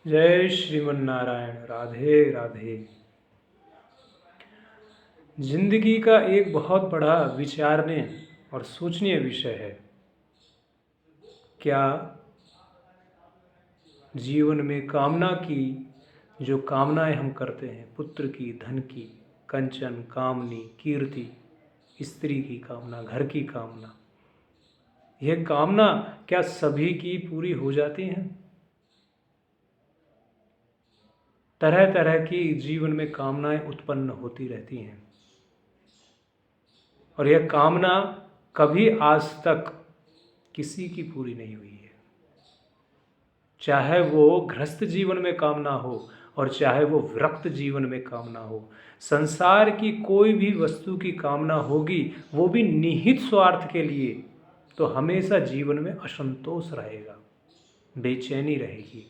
जय श्रीमन नारायण। राधे राधे। जिंदगी का एक बहुत बड़ा विचारने और सोचनीय विषय है। क्या जीवन में कामना की जो कामनाएं हम करते हैं, पुत्र की, धन की, कंचन, कामनी, कीर्ति, स्त्री की कामना, घर की कामना, यह कामना क्या सभी की पूरी हो जाती हैं? तरह तरह की जीवन में कामनाएं उत्पन्न होती रहती हैं और यह कामना कभी आज तक किसी की पूरी नहीं हुई है। चाहे वो गृहस्थ जीवन में कामना हो और चाहे वो विरक्त जीवन में कामना हो, संसार की कोई भी वस्तु की कामना होगी, वो भी निहित स्वार्थ के लिए, तो हमेशा जीवन में असंतोष रहेगा, बेचैनी रहेगी।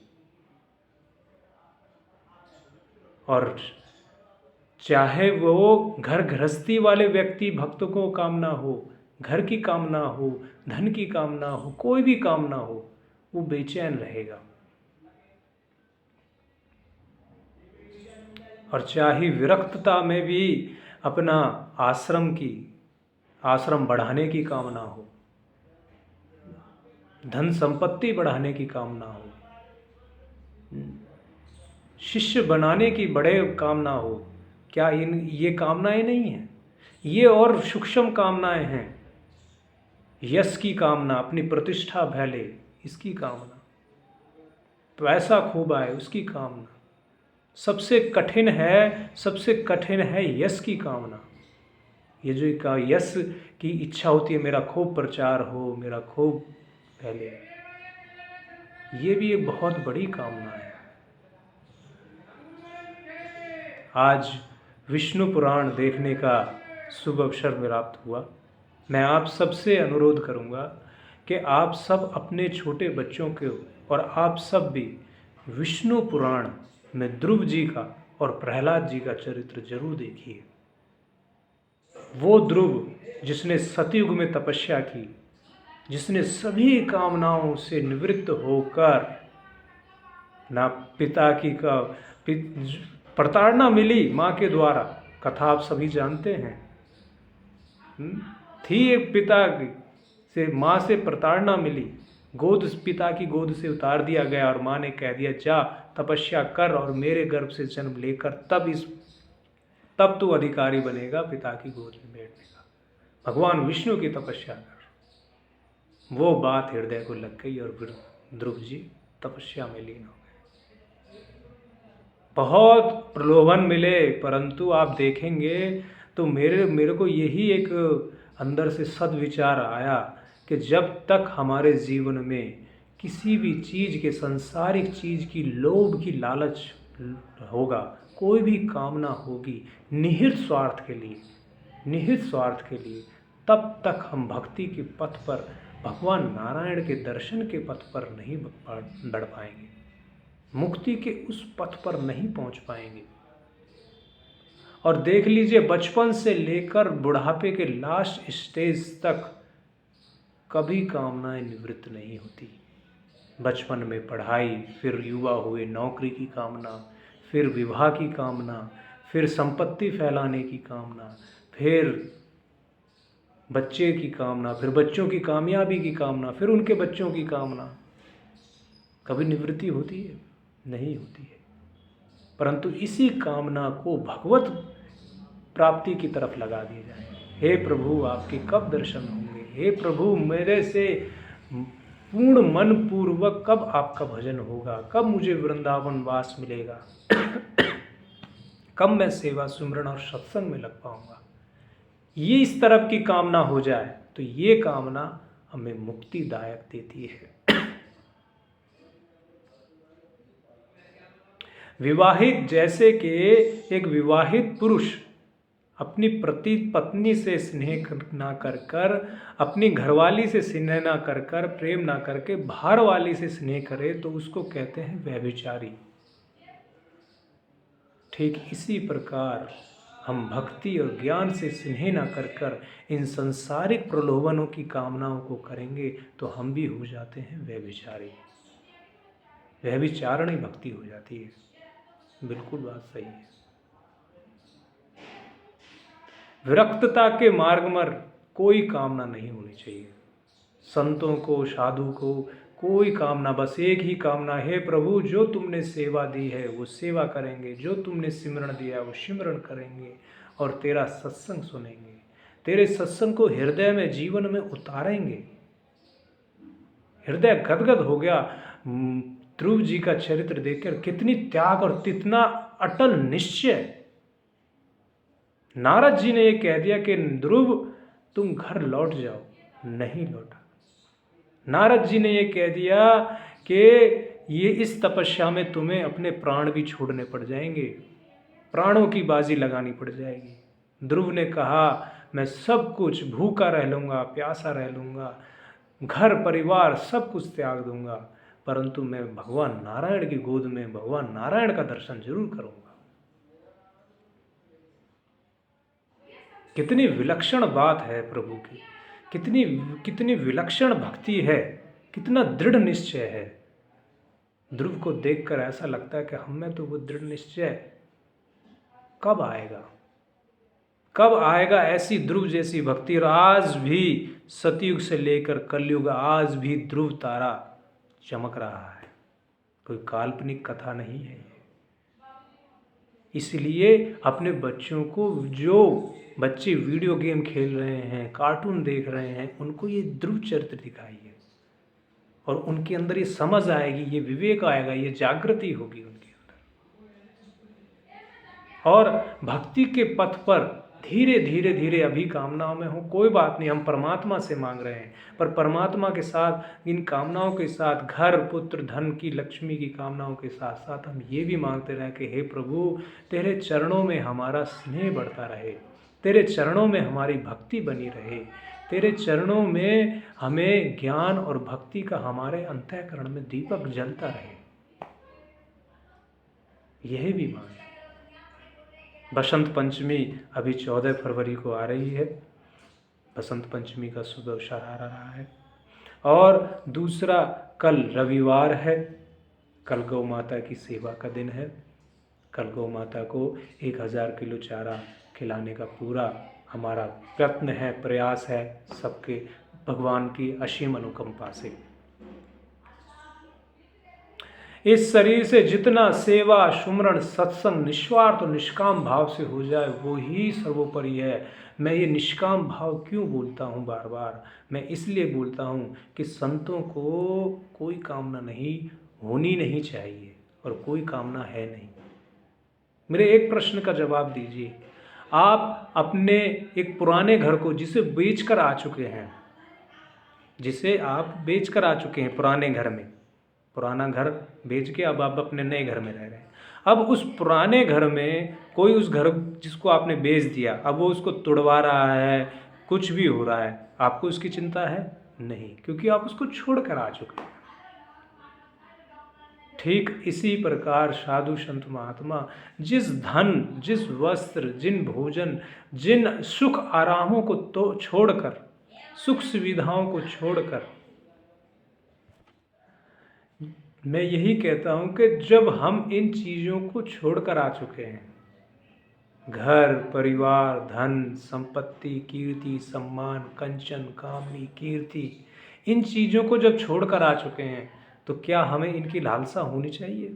और चाहे वो घर गृहस्थी वाले व्यक्ति, भक्त को कामना हो, घर की कामना हो, धन की कामना हो, कोई भी कामना हो, वो बेचैन रहेगा। और चाहे विरक्तता में भी अपना आश्रम बढ़ाने की कामना हो, धन संपत्ति बढ़ाने की कामना हो, शिष्य बनाने की बड़े कामना हो, क्या ये कामनाएं नहीं हैं? ये और सूक्ष्म कामनाएं हैं। यश की कामना, अपनी प्रतिष्ठा फैले, इसकी कामना, पैसा खूब आए, उसकी कामना। सबसे कठिन है यश की कामना। ये जो का यश की इच्छा होती है, मेरा खूब प्रचार हो, मेरा खूब फैले, ये भी एक बहुत बड़ी कामना है। आज विष्णु पुराण देखने का शुभ अवसर प्राप्त हुआ। मैं आप सबसे अनुरोध करूंगा कि आप सब अपने छोटे बच्चों को और आप सब भी विष्णु पुराण में ध्रुव जी का और प्रहलाद जी का चरित्र जरूर देखिए। वो ध्रुव जिसने सतयुग में तपस्या की, जिसने सभी कामनाओं से निवृत्त होकर, ना पिता की प्रताड़ना मिली माँ के द्वारा, कथा आप सभी जानते हैं। थी एक पिता से, माँ से प्रताड़ना मिली, पिता की गोद से उतार दिया गया और माँ ने कह दिया, जा तपस्या कर और मेरे गर्भ से जन्म लेकर तब तू अधिकारी बनेगा पिता की गोद में बैठने का। भगवान विष्णु की तपस्या कर। वो बात हृदय को लग गई और फिर ध्रुव जी तपस्या में लीन हो गए। बहुत प्रलोभन मिले, परंतु आप देखेंगे तो मेरे को यही एक अंदर से सद्विचार आया कि जब तक हमारे जीवन में किसी भी चीज़ के, सांसारिक चीज़ की लोभ की लालच होगा, कोई भी कामना होगी निहित स्वार्थ के लिए, तब तक हम भक्ति के पथ पर, भगवान नारायण के दर्शन के पथ पर नहीं बढ़ पाएंगे, मुक्ति के उस पथ पर नहीं पहुंच पाएंगे। और देख लीजिए, बचपन से लेकर बुढ़ापे के लास्ट स्टेज तक कभी कामनाएं निवृत्त नहीं होती। बचपन में पढ़ाई, फिर युवा हुए नौकरी की कामना, फिर विवाह की कामना, फिर संपत्ति फैलाने की कामना, फिर बच्चे की कामना, फिर बच्चों की कामयाबी की कामना, फिर उनके बच्चों की कामना। कभी निवृत्ति होती है? नहीं होती है। परंतु इसी कामना को भगवत प्राप्ति की तरफ लगा दिया जाए। हे प्रभु, आपके कब दर्शन होंगे? हे प्रभु, मेरे से पूर्ण मन पूर्वक कब आपका भजन होगा? कब मुझे वृंदावन वास मिलेगा? कब मैं सेवा, सुमरण और सत्संग में लग पाऊंगा? ये इस तरफ की कामना हो जाए तो ये कामना हमें मुक्तिदायक देती है। विवाहित, जैसे कि एक विवाहित पुरुष अपनी पत्नी से स्नेह ना कर, अपनी घरवाली से स्नेह ना कर, प्रेम ना करके बाहर वाली से स्नेह करे तो उसको कहते हैं व्यभिचारी। ठीक इसी प्रकार हम भक्ति और ज्ञान से स्नेह ना कर इन संसारिक प्रलोभनों की कामनाओं को करेंगे तो हम भी हो जाते हैं व्यभिचारी। वह भी चारणी भक्ति हो जाती है। बिल्कुल बात सही है। विरक्तता के मार्ग में कोई कामना नहीं होनी चाहिए। संतों को, साधु को कोई कामना, बस एक ही कामना है, प्रभु जो तुमने सेवा दी है वो सेवा करेंगे, जो तुमने सिमरण दिया है वो सिमरण करेंगे और तेरा सत्संग सुनेंगे, तेरे सत्संग को हृदय में, जीवन में उतारेंगे। हृदय गदगद हो गया ध्रुव जी का चरित्र देखकर। कितनी त्याग और कितना अटल निश्चय। नारद जी ने ये कह दिया कि ध्रुव तुम घर लौट जाओ, नहीं लौटा। नारद जी ने ये कह दिया कि ये इस तपस्या में तुम्हें अपने प्राण भी छोड़ने पड़ जाएंगे, प्राणों की बाजी लगानी पड़ जाएगी। ध्रुव ने कहा मैं सब कुछ भूखा रह लूँगा, प्यासा रह लूँगा, घर परिवार सब कुछ त्याग दूंगा, परंतु मैं भगवान नारायण की गोद में भगवान नारायण का दर्शन जरूर करूंगा। कितनी विलक्षण बात है प्रभु की, कितनी कितनी विलक्षण भक्ति है, कितना दृढ़ निश्चय है। ध्रुव को देखकर ऐसा लगता है कि हमें तो वो दृढ़ निश्चय कब आएगा, कब आएगा ऐसी ध्रुव जैसी भक्ति। और आज भी सतयुग से लेकर कलयुग, आज भी ध्रुव तारा चमक रहा है, कोई काल्पनिक कथा नहीं है। इसलिए अपने बच्चों को, जो बच्चे वीडियो गेम खेल रहे हैं, कार्टून देख रहे हैं, उनको ये ध्रुव चरित्र दिखाइए और उनके अंदर ये समझ आएगी, ये विवेक आएगा, ये जागृति होगी उनके अंदर। और भक्ति के पथ पर धीरे धीरे धीरे, अभी कामनाओं में हो कोई बात नहीं, हम परमात्मा से मांग रहे हैं, पर परमात्मा के साथ, इन कामनाओं के साथ, घर पुत्र धन की, लक्ष्मी की कामनाओं के साथ साथ हम ये भी मांगते रहें कि हे प्रभु तेरे चरणों में हमारा स्नेह बढ़ता रहे, तेरे चरणों में हमारी भक्ति बनी रहे, तेरे चरणों में हमें ज्ञान और भक्ति का हमारे अंतःकरण में दीपक जलता रहे। यही भी मांग। बसंत पंचमी अभी 14 फरवरी को आ रही है, बसंत पंचमी का शुभ अवसर आ रहा है। और दूसरा कल रविवार है, कल गौ माता की सेवा का दिन है। कल गौ माता को 1000 किलो चारा खिलाने का पूरा हमारा प्रयत्न है, प्रयास है, सबके भगवान की असीम अनुकंपा से। इस शरीर से जितना सेवा, सुमरण, सत्संग निस्वार्थ और निष्काम भाव से हो जाए वो ही सर्वोपरि है। मैं ये निष्काम भाव क्यों बोलता हूँ बार बार? मैं इसलिए बोलता हूँ कि संतों को कोई कामना नहीं होनी नहीं चाहिए और कोई कामना है नहीं। मेरे एक प्रश्न का जवाब दीजिए। आप अपने एक पुराने घर को जिसे बेचकर आ चुके हैं, जिसे आप बेचकर आ चुके हैं पुराने घर में, पुराना घर बेच के अब आप अपने नए घर में रह रहे हैं। अब उस पुराने घर में कोई उस घर जिसको आपने बेच दिया, अब वो उसको तुड़वा रहा है, कुछ भी हो रहा है, आपको उसकी चिंता है? नहीं, क्योंकि आप उसको छोड़कर आ चुके हैं। ठीक इसी प्रकार साधु संत महात्मा जिस धन, जिस वस्त्र, जिन भोजन, जिन सुख आरामों को तो छोड़कर, सुख सुविधाओं को छोड़कर, मैं यही कहता हूं कि जब हम इन चीज़ों को छोड़कर आ चुके हैं, घर परिवार, धन संपत्ति, कीर्ति सम्मान, कंचन कामनी कीर्ति, इन चीज़ों को जब छोड़कर आ चुके हैं, तो क्या हमें इनकी लालसा होनी चाहिए?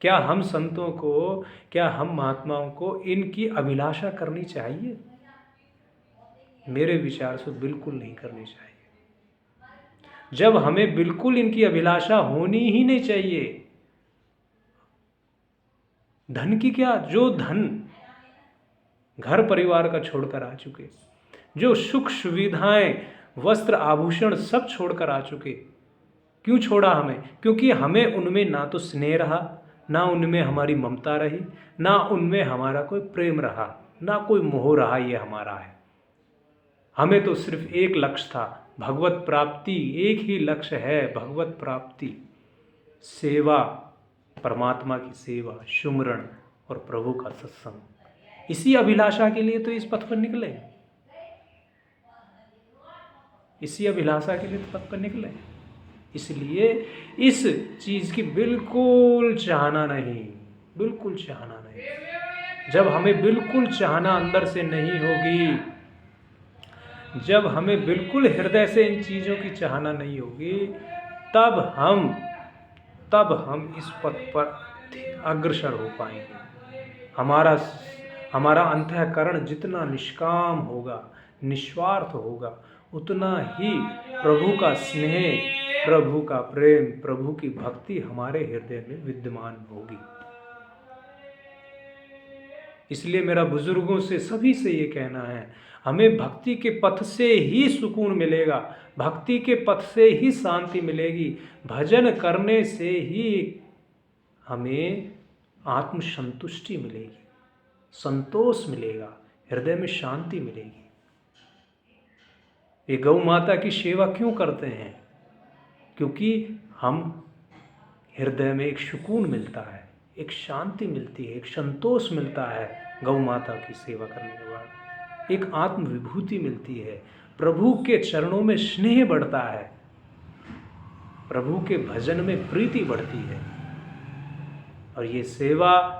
क्या हम संतों को, क्या हम महात्माओं को इनकी अभिलाषा करनी चाहिए? मेरे विचार से बिल्कुल नहीं करनी चाहिए। जब हमें बिल्कुल इनकी अभिलाषा होनी ही नहीं चाहिए। धन की क्या, जो धन घर परिवार का छोड़कर आ चुके, जो सुख सुविधाएं, वस्त्र आभूषण सब छोड़कर आ चुके, क्यों छोड़ा हमें? क्योंकि हमें उनमें ना तो स्नेह रहा, ना उनमें हमारी ममता रही, ना उनमें हमारा कोई प्रेम रहा, ना कोई मोह रहा। ये हमारा है। हमें तो सिर्फ एक लक्ष्य था, भगवत प्राप्ति। एक ही लक्ष्य है, भगवत प्राप्ति, सेवा, परमात्मा की सेवा, सुमरण और प्रभु का सत्संग। इसी अभिलाषा के लिए तो इस पथ पर निकले, इसी अभिलाषा के लिए तो पथ पर निकले। इसलिए इस चीज़ की बिल्कुल चाहना नहीं, बिल्कुल चाहना नहीं। जब हमें बिल्कुल चाहना अंदर से नहीं होगी, जब हमें बिल्कुल हृदय से इन चीज़ों की चाहना नहीं होगी, तब हम इस पथ पर अग्रसर हो पाएंगे। हमारा अंतःकरण जितना निष्काम होगा, निस्वार्थ होगा, उतना ही प्रभु का स्नेह, प्रभु का प्रेम, प्रभु की भक्ति हमारे हृदय में विद्यमान होगी। इसलिए मेरा बुजुर्गों से, सभी से ये कहना है, हमें भक्ति के पथ से ही सुकून मिलेगा, भक्ति के पथ से ही शांति मिलेगी, भजन करने से ही हमें आत्म संतुष्टि मिलेगी, संतोष मिलेगा, हृदय में शांति मिलेगी। ये गौ माता की सेवा क्यों करते हैं? क्योंकि हम हृदय में एक सुकून मिलता है, एक शांति मिलती है, एक संतोष मिलता है। गौ माता की सेवा करने के बाद एक आत्म विभूति मिलती है, प्रभु के चरणों में स्नेह बढ़ता है, प्रभु के भजन में प्रीति बढ़ती है। और ये सेवा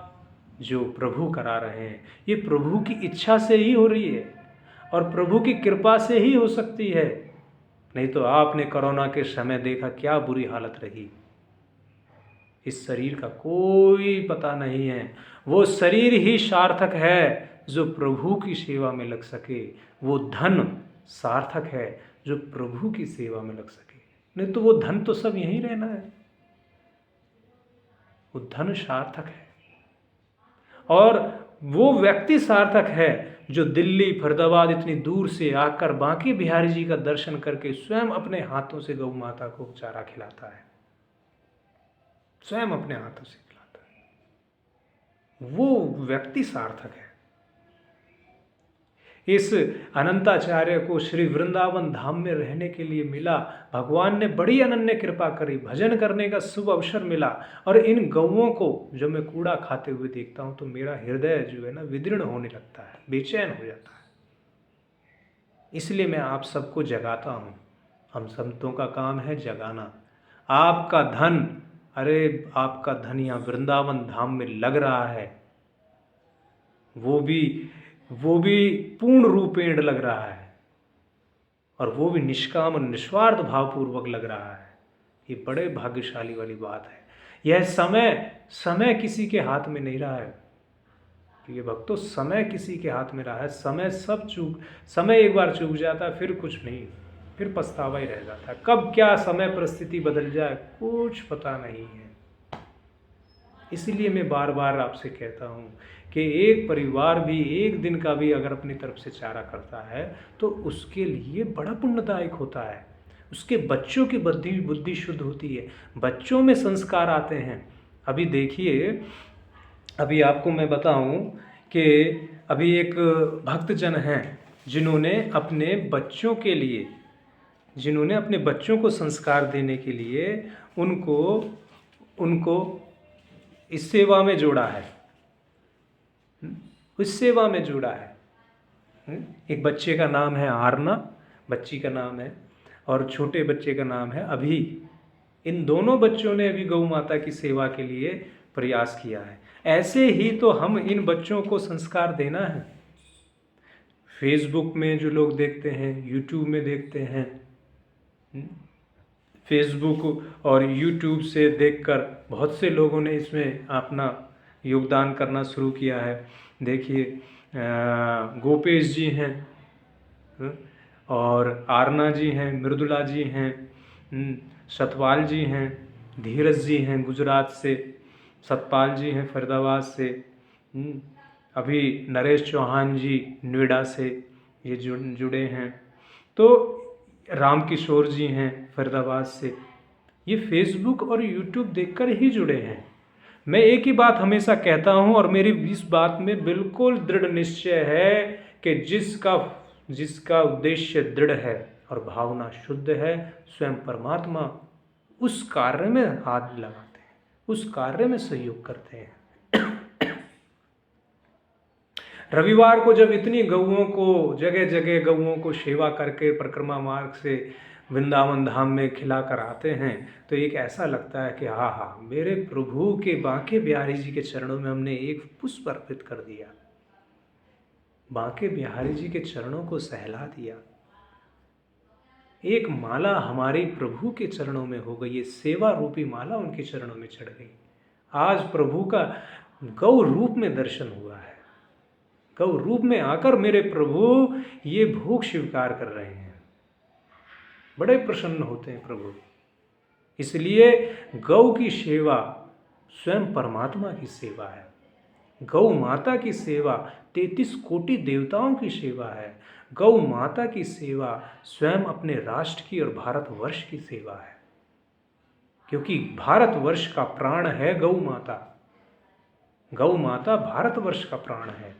जो प्रभु करा रहे हैं, ये प्रभु की इच्छा से ही हो रही है और प्रभु की कृपा से ही हो सकती है। नहीं तो आपने कोरोना के समय देखा क्या बुरी हालत रही। इस शरीर का कोई पता नहीं है, वो शरीर ही सार्थक है जो प्रभु की सेवा में लग सके, वो धन सार्थक है जो प्रभु की सेवा में लग सके। नहीं तो वो धन तो सब यहीं रहना है, वो धन सार्थक है। और वो व्यक्ति सार्थक है जो दिल्ली फरीदाबाद इतनी दूर से आकर बांके बिहारी जी का दर्शन करके स्वयं अपने हाथों से गौ माता को चारा खिलाता है, स्वयं अपने हाथों से खिलाता है, वो व्यक्ति सार्थक है। इस अनंताचार्य को श्री वृंदावन धाम में रहने के लिए मिला, भगवान ने बड़ी अनन्य कृपा करी, भजन करने का शुभ अवसर मिला। और इन गौओं को जब मैं कूड़ा खाते हुए देखता हूँ तो मेरा हृदय जो है ना विदीर्ण होने लगता है, बेचैन हो जाता है। इसलिए मैं आप सबको जगाता हूँ, हम संतों का काम है जगाना। आपका धन, अरे आपका धन यहाँ वृंदावन धाम में लग रहा है, वो भी पूर्ण रूपेण लग रहा है, और वो भी निष्काम और निस्वार्थ भावपूर्वक लग रहा है। ये बड़े भाग्यशाली वाली बात है। यह समय किसी के हाथ में नहीं रहा है, ये भक्तों, समय किसी के हाथ में रहा है। समय एक बार चूक जाता है, फिर कुछ नहीं, फिर पछतावा ही रह जाता है। कब क्या समय परिस्थिति बदल जाए कुछ पता नहीं है। इसलिए मैं बार बार आपसे कहता हूँ कि एक परिवार भी एक दिन का भी अगर अपनी तरफ से चारा करता है तो उसके लिए बड़ा पुण्यदायक होता है। उसके बच्चों की बुद्धि शुद्ध होती है, बच्चों में संस्कार आते हैं। अभी देखिए, अभी आपको मैं बताऊं कि अभी एक भक्तजन हैं जिन्होंने अपने बच्चों को संस्कार देने के लिए उनको इस सेवा में जोड़ा है, उस सेवा में जोड़ा है। एक बच्चे का नाम है आरना, बच्ची का नाम है, और छोटे बच्चे का नाम है अभी। इन दोनों बच्चों ने अभी गौ माता की सेवा के लिए प्रयास किया है। ऐसे ही तो हम इन बच्चों को संस्कार देना है। फेसबुक में जो लोग देखते हैं, यूट्यूब में देखते हैं, फेसबुक और यूट्यूब से देखकर बहुत से लोगों ने इसमें अपना योगदान करना शुरू किया है। देखिए, गोपेश जी हैं, और आरना जी हैं, मृदुला जी हैं, सतपाल जी हैं, धीरज जी हैं गुजरात से, सतपाल जी हैं फरीदाबाद से, अभी नरेश चौहान जी नोएडा से ये जुड़े हैं, तो राम किशोर जी हैं फरीदाबाद से। ये फेसबुक और यूट्यूब देखकर ही जुड़े हैं। मैं एक ही बात हमेशा कहता हूँ और मेरी इस बात में बिल्कुल दृढ़ निश्चय है कि जिसका उद्देश्य दृढ़ है और भावना शुद्ध है, स्वयं परमात्मा उस कार्य में हाथ लगाते हैं, उस कार्य में सहयोग करते हैं। रविवार को जब इतनी गौओं को जगह जगह गौओं को सेवा करके परिक्रमा मार्ग से वृंदावन धाम में खिला कर आते हैं तो एक ऐसा लगता है कि हाँ हाँ, मेरे प्रभु के बांके बिहारी जी के चरणों में हमने एक पुष्प अर्पित कर दिया, बांके बिहारी जी के चरणों को सहला दिया, एक माला हमारे प्रभु के चरणों में हो गई, ये सेवा रूपी माला उनके चरणों में चढ़ गई। आज प्रभु का गौ रूप में दर्शन हुआ है, गौ रूप में आकर मेरे प्रभु ये भोग स्वीकार कर रहे हैं, बड़े प्रसन्न होते हैं प्रभु। इसलिए गौ की सेवा स्वयं परमात्मा की सेवा है, गौ माता की सेवा 33 कोटि देवताओं की सेवा है, गौ माता की सेवा स्वयं अपने राष्ट्र की और भारतवर्ष की सेवा है, क्योंकि भारतवर्ष का प्राण है गौ माता, गौ माता भारतवर्ष का प्राण है।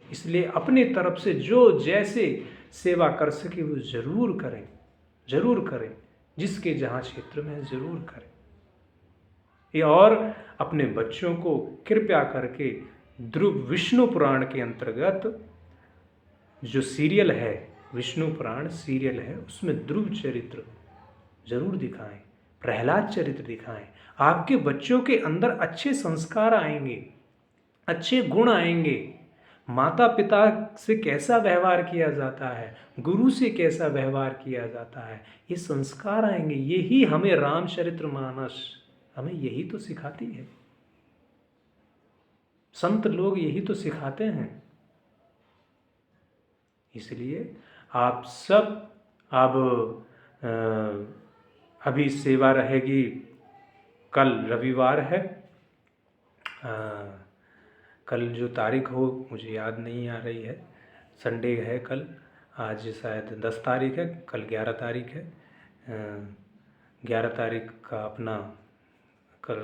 इसलिए अपनी तरफ से जो जैसे सेवा कर सके वो जरूर करें, जरूर करें, जिसके जहाँ क्षेत्र में जरूर करें। ये और अपने बच्चों को कृपया करके ध्रुव विष्णु पुराण के अंतर्गत जो सीरियल है, विष्णु पुराण सीरियल है, उसमें ध्रुव चरित्र जरूर दिखाएं, प्रहलाद चरित्र दिखाएं। आपके बच्चों के अंदर अच्छे संस्कार आएंगे, अच्छे गुण आएंगे, माता पिता से कैसा व्यवहार किया जाता है, गुरु से कैसा व्यवहार किया जाता है, ये संस्कार आएंगे। यही हमें रामचरितमानस हमें यही तो सिखाती है, संत लोग यही तो सिखाते हैं। इसलिए आप सब अब अभी सेवा रहेगी, कल रविवार है, कल जो तारीख हो मुझे याद नहीं आ रही है, संडे है कल, आज शायद 10 तारीख है, कल 11 तारीख है। 11 तारीख का अपना कल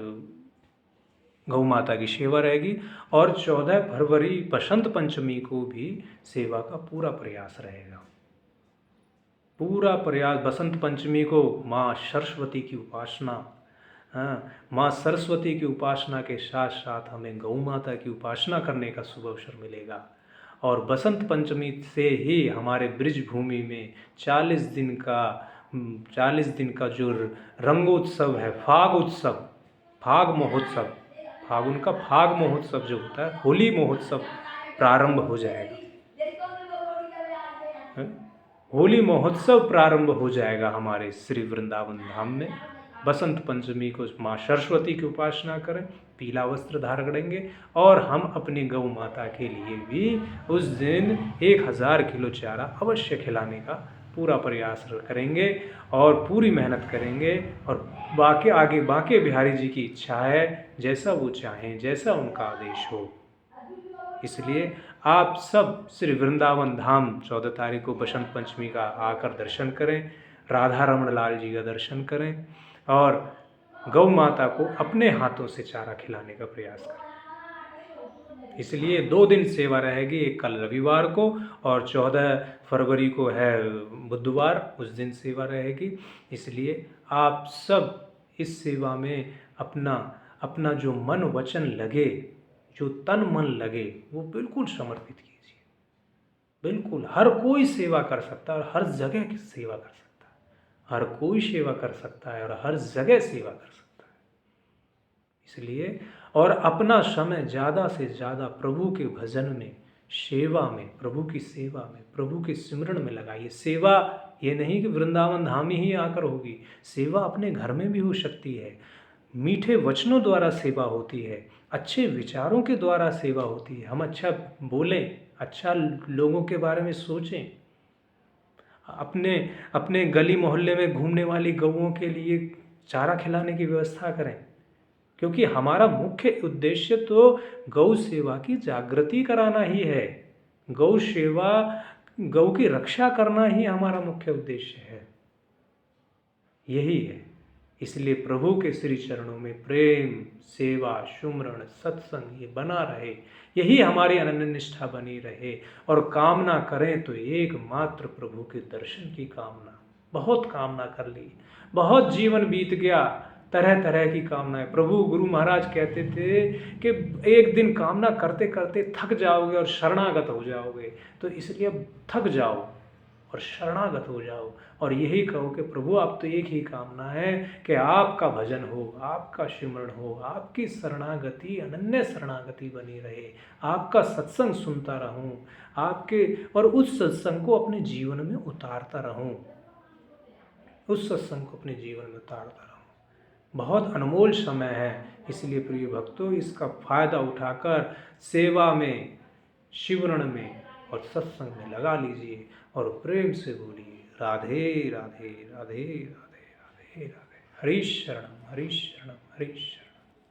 गौ माता की सेवा रहेगी और 14 फरवरी बसंत पंचमी को भी सेवा का पूरा प्रयास रहेगा, पूरा प्रयास। बसंत पंचमी को माँ सरस्वती की उपासना, माँ सरस्वती की उपासना के साथ साथ हमें गौ माता की उपासना करने का शुभ अवसर मिलेगा। और बसंत पंचमी से ही हमारे ब्रिज भूमि में 40 दिन का जो रंगोत्सव है, फाग उत्सव, फाग महोत्सव, फागुन का फाग महोत्सव जो होता है, होली महोत्सव प्रारंभ हो जाएगा। होली महोत्सव प्रारंभ हो जाएगा हमारे श्री वृंदावन धाम में। बसंत पंचमी को माँ सरस्वती की उपासना करें, पीला वस्त्र धारण करेंगे और हम अपनी गौ माता के लिए भी उस दिन 1000 किलो चारा अवश्य खिलाने का पूरा प्रयास करेंगे और पूरी मेहनत करेंगे। और बाके बिहारी जी की इच्छा है, जैसा वो चाहें, जैसा उनका आदेश हो। इसलिए आप सब श्री वृंदावन धाम 14 तारीख को बसंत पंचमी का आकर दर्शन करें, राधा रमण लाल जी का दर्शन करें और गौ माता को अपने हाथों से चारा खिलाने का प्रयास करें। इसलिए 2 दिन सेवा रहेगी, एक कल रविवार को और 14 फरवरी को है बुधवार, उस दिन सेवा रहेगी। इसलिए आप सब इस सेवा में अपना जो मन वचन लगे, जो तन मन लगे, वो बिल्कुल समर्पित कीजिए। बिल्कुल हर कोई सेवा कर सकता है और हर जगह की सेवा कर सकता है, हर कोई सेवा कर सकता है और हर जगह सेवा कर सकता है। इसलिए और अपना समय ज़्यादा से ज़्यादा प्रभु के भजन में, सेवा में, प्रभु की सेवा में, प्रभु के सिमरन में लगाइए। सेवा ये नहीं कि वृंदावन धाम ही आकर होगी, सेवा अपने घर में भी हो सकती है। मीठे वचनों द्वारा सेवा होती है, अच्छे विचारों के द्वारा सेवा होती है। हम अच्छा बोलें, अच्छा लोगों के बारे में सोचें, अपने गली मोहल्ले में घूमने वाली गौओं के लिए चारा खिलाने की व्यवस्था करें, क्योंकि हमारा मुख्य उद्देश्य तो गौ सेवा की जागृति कराना ही है। गौ सेवा, गौ की रक्षा करना ही हमारा मुख्य उद्देश्य है, यही है। इसलिए प्रभु के श्री चरणों में प्रेम, सेवा, सुमरण, सत्संग ये बना रहे, यही हमारी अनन्य निष्ठा बनी रहे। और कामना करें तो एकमात्र प्रभु के दर्शन की कामना। बहुत कामना कर ली, बहुत जीवन बीत गया, तरह तरह की कामनाएं। प्रभु गुरु महाराज कहते थे कि एक दिन कामना करते करते थक जाओगे और शरणागत हो जाओगे, तो इसलिए अब थक जाओ और शरणागत हो जाओ और यही कहो कि प्रभु आप तो एक ही कामना है कि आपका भजन हो, आपका सिमरण हो, आपकी शरणागति अनन्य शरणागति बनी रहे, आपका सत्संग सुनता रहूं, आपके और उस सत्संग को अपने जीवन में उतारता रहूं, उस सत्संग को अपने जीवन में उतारता रहूं। बहुत अनमोल समय है, इसलिए प्रिय भक्तों इसका फायदा उठाकर सेवा में, शिवरण में और सत्संग में लगा लीजिए और प्रेम से बोलिए राधे राधे राधे राधे राधे राधे। हरीश शरणम हरीश शरणम हरीश शरणम।